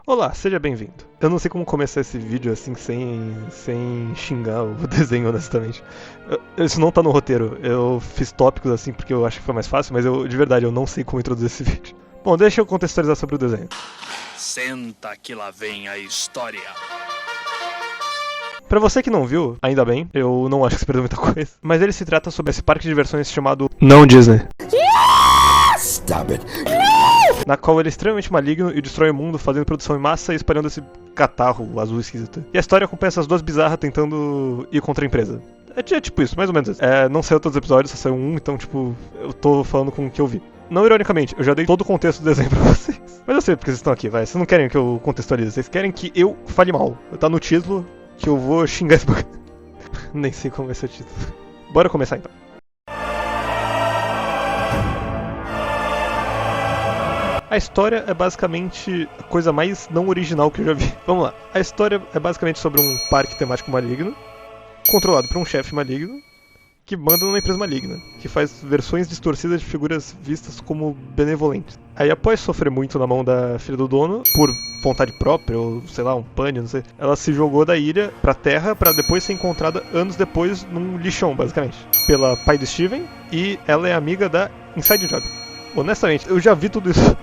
Olá, seja bem-vindo. Eu não sei como começar esse vídeo assim sem xingar o desenho, honestamente. Isso não tá no roteiro. Eu fiz tópicos assim porque eu acho que foi mais fácil, mas de verdade, eu não sei como introduzir esse vídeo. Bom, deixa eu contextualizar sobre o desenho. Senta que lá vem a história. Pra você que não viu, ainda bem, eu não acho que se perdeu muita coisa. Mas ele se trata sobre esse parque de diversões chamado Não Disney. Stop it. Na qual ele é extremamente maligno e destrói o mundo, fazendo produção em massa e espalhando esse catarro azul esquisito. E a história acompanha essas duas bizarras tentando ir contra a empresa. É tipo isso, mais ou menos isso. Não saiu todos os episódios, só saiu um, então tipo, eu tô falando com o que eu vi. Não ironicamente, eu já dei todo o contexto do desenho pra vocês. Mas eu sei porque vocês estão aqui, vai. Vocês não querem que eu contextualize, vocês querem que eu fale mal. Tá no título que eu vou xingar esse bagulho. Nem sei como vai ser o título. Bora começar então. A história é basicamente a coisa mais não original que eu já vi. Vamos lá. A história é basicamente sobre um parque temático maligno, controlado por um chefe maligno, que manda numa empresa maligna, que faz versões distorcidas de figuras vistas como benevolentes. Aí, após sofrer muito na mão da filha do dono, por vontade própria, ou sei lá, um pânico, não sei, ela se jogou da ilha pra terra pra depois ser encontrada anos depois num lixão, basicamente, pela pai do Steven, e ela é amiga da Inside Job. Honestamente, eu já vi tudo isso.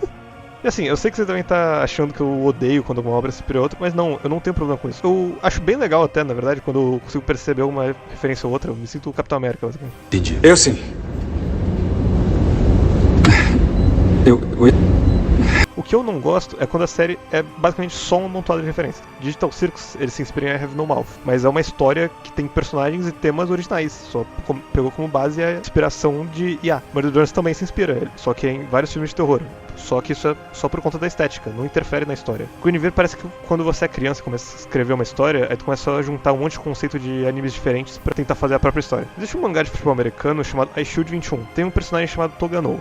E assim, eu sei que você também tá achando que eu odeio quando uma obra se inspira em outra, mas não, eu não tenho problema com isso. Eu acho bem legal até, na verdade, quando eu consigo perceber alguma referência ou outra, eu me sinto o Capitão América, basicamente. Entendi. Eu sim. O que eu não gosto é quando a série é basicamente só um amontoado de referências. Digital Circus, ele se inspira em I Have No Mouth, mas é uma história que tem personagens e temas originais, só pegou como base a inspiração de IA. Murder Jones também se inspira, só que é em vários filmes de terror. Só que isso é só por conta da estética, não interfere na história. Guinevere parece que quando você é criança e começa a escrever uma história, aí tu começa a juntar um monte de conceito de animes diferentes pra tentar fazer a própria história. Existe um mangá de futebol americano chamado I Shield 21. Tem um personagem chamado Toganou.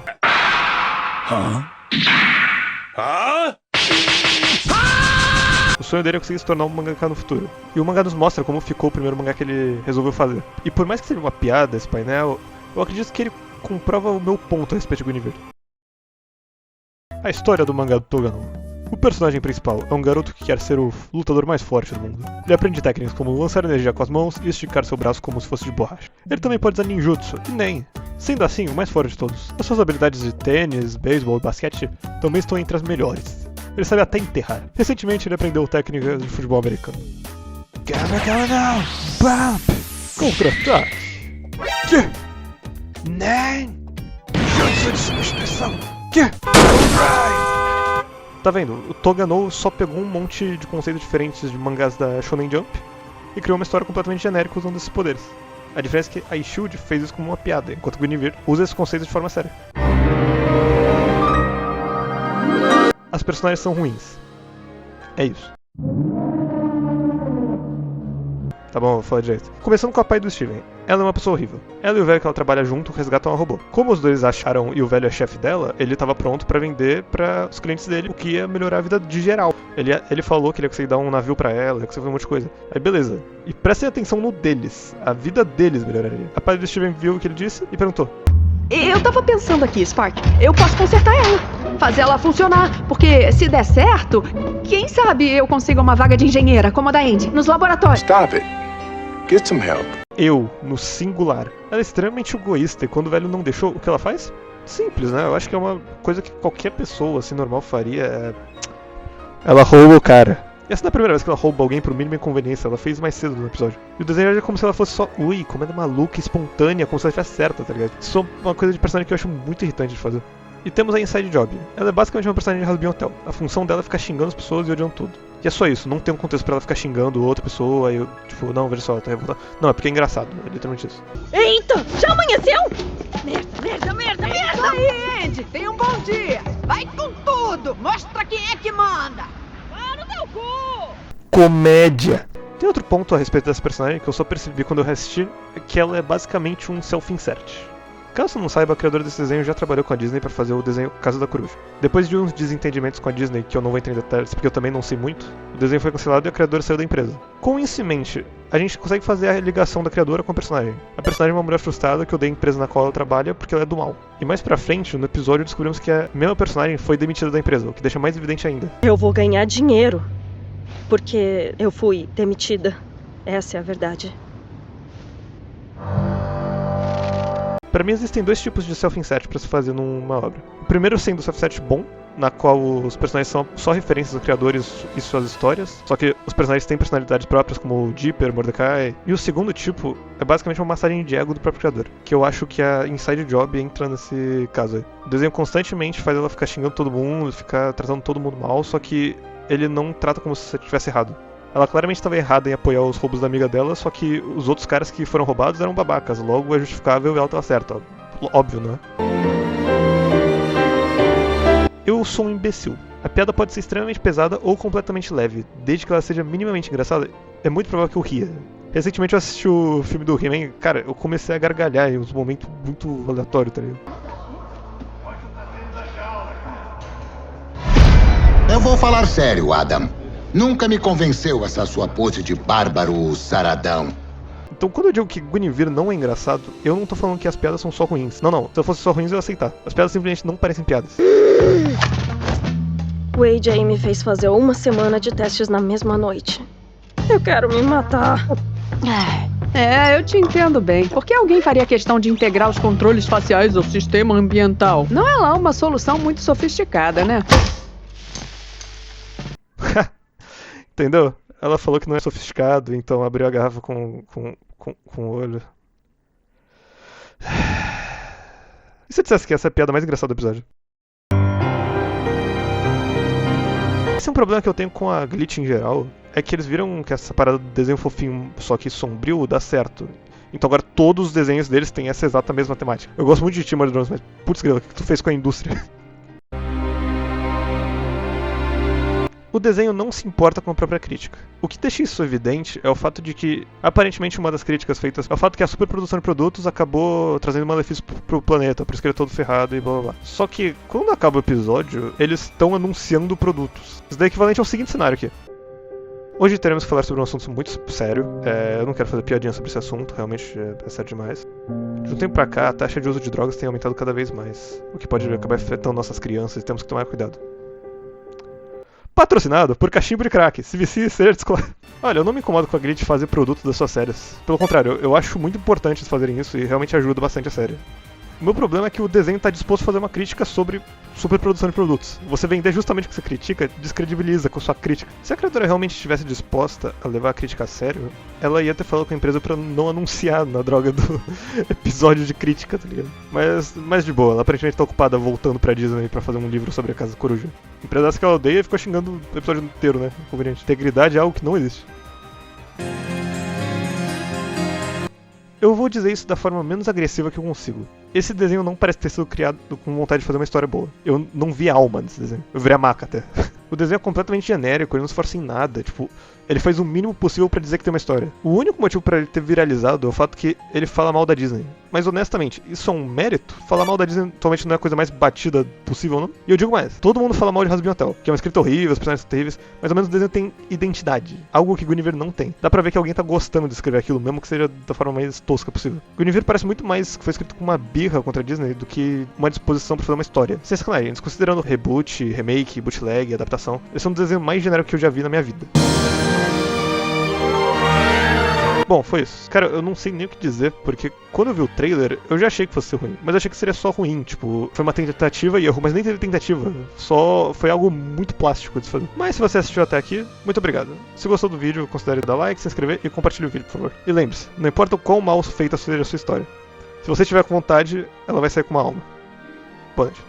O sonho dele é conseguir se tornar um mangaka no futuro. E o mangá nos mostra como ficou o primeiro mangá que ele resolveu fazer. E por mais que seja uma piada esse painel, eu acredito que ele comprova o meu ponto a respeito de Guinevere. A história do mangá do Toganou. O personagem principal é um garoto que quer ser o lutador mais forte do mundo. Ele aprende técnicas como lançar energia com as mãos e esticar seu braço como se fosse de borracha. Ele também pode usar ninjutsu, e nem. Sendo assim, o mais forte de todos. As suas habilidades de tênis, beisebol e basquete também estão entre as melhores. Ele sabe até enterrar. Recentemente ele aprendeu técnicas de futebol americano. Contra-ataque. Que? Nem. Jutsu de substituição. Que? Tá vendo? O Toganou só pegou um monte de conceitos diferentes de mangás da Shonen Jump e criou uma história completamente genérica usando esses poderes. A diferença é que a Shield fez isso como uma piada, enquanto Guinevere usa esses conceitos de forma séria. As personagens são ruins. É isso. Tá bom, vou falar direito. Começando com a pai do Steven. Ela é uma pessoa horrível. Ela e o velho que ela trabalha junto resgatam a robô. Como os dois acharam e o velho é chefe dela, ele tava pronto pra vender para os clientes dele, o que ia melhorar a vida de geral. Ele falou que ele ia conseguir dar um navio pra ela, ia conseguir fazer um monte de coisa. Aí beleza. E prestem atenção no deles. A vida deles melhoraria. A pai do Steven viu o que ele disse e perguntou: eu tava pensando aqui, Spark, eu posso consertar ela, fazer ela funcionar, porque se der certo, quem sabe eu consigo uma vaga de engenheira, como a da Andy, nos laboratórios. Stop it. Get some help. Eu, no singular. Ela é extremamente egoísta e quando o velho não deixou, o que ela faz? Simples, né? Eu acho que é uma coisa que qualquer pessoa, assim, normal faria. Ela rouba o cara. E essa não é a primeira vez que ela rouba alguém por mínima inconveniência, ela fez mais cedo no episódio. E o desenho é como se ela fosse só, como ela é maluca, espontânea, como se ela estivesse certa, tá ligado? Isso é uma coisa de personagem que eu acho muito irritante de fazer. E temos a Inside Job. Ela é basicamente uma personagem de Halloween Hotel. A função dela é ficar xingando as pessoas e odiando tudo. E é só isso, não tem um contexto pra ela ficar xingando outra pessoa e eu, tipo, não, veja só, ela tá revoltada. Não, é porque é engraçado, é literalmente isso. Eita, já amanheceu? Merda! Isso aí, Andy, tenha um bom dia. Vai com tudo, mostra quem é que manda. Para o teu cu! Comédia! Tem outro ponto a respeito dessa personagem que eu só percebi quando eu reassisti, que ela é basicamente um self-insert. Caso você não saiba, a criadora desse desenho já trabalhou com a Disney para fazer o desenho Casa da Coruja. Depois de uns desentendimentos com a Disney, que eu não vou entrar em detalhes porque eu também não sei muito, o desenho foi cancelado e a criadora saiu da empresa. Com isso em mente, a gente consegue fazer a ligação da criadora com a personagem. A personagem é uma mulher frustrada que odeia a empresa na qual ela trabalha porque ela é do mal. E mais pra frente, no episódio, descobrimos que a mesma personagem foi demitida da empresa, o que deixa mais evidente ainda. Eu vou ganhar dinheiro, porque eu fui demitida. Essa é a verdade. Para mim existem dois tipos de self-insert para se fazer numa obra. O primeiro sendo o self-insert bom, na qual os personagens são só referências aos criadores e suas histórias, só que os personagens têm personalidades próprias como o Dipper, Mordecai. E o segundo tipo é basicamente uma massagem de ego do próprio criador, que eu acho que a Inside Job entra nesse caso aí. O desenho constantemente faz ela ficar xingando todo mundo, ficar tratando todo mundo mal, só que ele não trata como se tivesse errado. Ela claramente estava errada em apoiar os roubos da amiga dela, só que os outros caras que foram roubados eram babacas, logo é justificável e ela estava certa. Óbvio, não é? Eu sou um imbecil. A piada pode ser extremamente pesada ou completamente leve, desde que ela seja minimamente engraçada, é muito provável que eu ria. Recentemente eu assisti o filme do He-Man, cara, eu comecei a gargalhar em uns momentos muito aleatórios, tá ligado? Eu vou falar sério, Adam. Nunca me convenceu essa sua pose de bárbaro saradão. Então quando eu digo que Guinevere não é engraçado, eu não tô falando que as piadas são só ruins. Não, se eu fosse só ruins eu ia aceitar. As piadas simplesmente não parecem piadas. O AJ me fez fazer 1 semana de testes na mesma noite. Eu quero me matar. Eu te entendo bem. Por que alguém faria questão de integrar os controles faciais ao sistema ambiental? Não é lá uma solução muito sofisticada, né? Entendeu? Ela falou que não é sofisticado, então abriu a garrafa com o olho. E se eu dissesse que essa é a piada mais engraçada do episódio? Esse é um problema que eu tenho com a Glitch em geral, é que eles viram que essa parada do desenho fofinho, só que sombrio, dá certo. Então agora todos os desenhos deles têm essa exata mesma temática. Eu gosto muito de Tim Drones, mas putz grila, o que tu fez com a indústria? O desenho não se importa com a própria crítica. O que deixa isso evidente é o fato de que, aparentemente, uma das críticas feitas é o fato que a superprodução de produtos acabou trazendo malefícios pro planeta, por isso que ele é todo ferrado e blá blá blá. Só que, quando acaba o episódio, eles estão anunciando produtos. Isso daí é equivalente ao seguinte cenário aqui. Hoje teremos que falar sobre um assunto muito sério. Eu não quero fazer piadinha sobre esse assunto, realmente é sério demais. De um tempo pra cá, a taxa de uso de drogas tem aumentado cada vez mais, o que pode acabar afetando nossas crianças e temos que tomar cuidado. Patrocinado por Cachimbo de Crack. Se vicie, seja descolado. Olha, eu não me incomodo com a Glitch fazer produtos das suas séries. Pelo contrário, eu acho muito importante eles fazerem isso e realmente ajuda bastante a série. O meu problema é que o desenho está disposto a fazer uma crítica sobre superprodução de produtos. Você vender justamente o que você critica, descredibiliza com sua crítica. Se a criadora realmente estivesse disposta a levar a crítica a sério, ela ia ter falado com a empresa pra não anunciar na droga do episódio de crítica, tá ligado? Mas de boa, ela aparentemente tá ocupada voltando pra Disney pra fazer um livro sobre a Casa da Coruja. A empresa dessa que ela odeia e ficou xingando o episódio inteiro, né? Inconveniente. Integridade é algo que não existe. Eu vou dizer isso da forma menos agressiva que eu consigo. Esse desenho não parece ter sido criado com vontade de fazer uma história boa. Eu não vi alma nesse desenho. Eu vi a maca até. O desenho é completamente genérico, ele não se esforça em nada. Tipo, ele faz o mínimo possível pra dizer que tem uma história. O único motivo pra ele ter viralizado é o fato que ele fala mal da Disney. Mas honestamente, isso é um mérito? Falar mal da Disney atualmente não é a coisa mais batida possível, não? E eu digo mais, todo mundo fala mal de Hazbin Hotel, que é uma escrita horrível, os personagens terríveis, mas ao menos o desenho tem identidade. Algo que Guinevere não tem. Dá pra ver que alguém tá gostando de escrever aquilo, mesmo que seja da forma mais tosca possível. Guinevere parece muito mais que foi escrito com uma birra contra a Disney do que uma disposição pra fazer uma história. Sem sacanagem, desconsiderando reboot, remake, bootleg, adaptação, esse é um desenho mais genérico que eu já vi na minha vida. Bom, foi isso. Cara, eu não sei nem o que dizer, porque quando eu vi o trailer, eu já achei que fosse ruim. Mas eu achei que seria só ruim, tipo, foi uma tentativa e erro, mas nem teve tentativa. Só foi algo muito plástico de se fazer. Mas se você assistiu até aqui, muito obrigado. Se gostou do vídeo, considere dar like, se inscrever e compartilhe o vídeo, por favor. E lembre-se, não importa o quão mal feita seja a sua história. Se você tiver com vontade, ela vai sair com uma alma. Boa noite.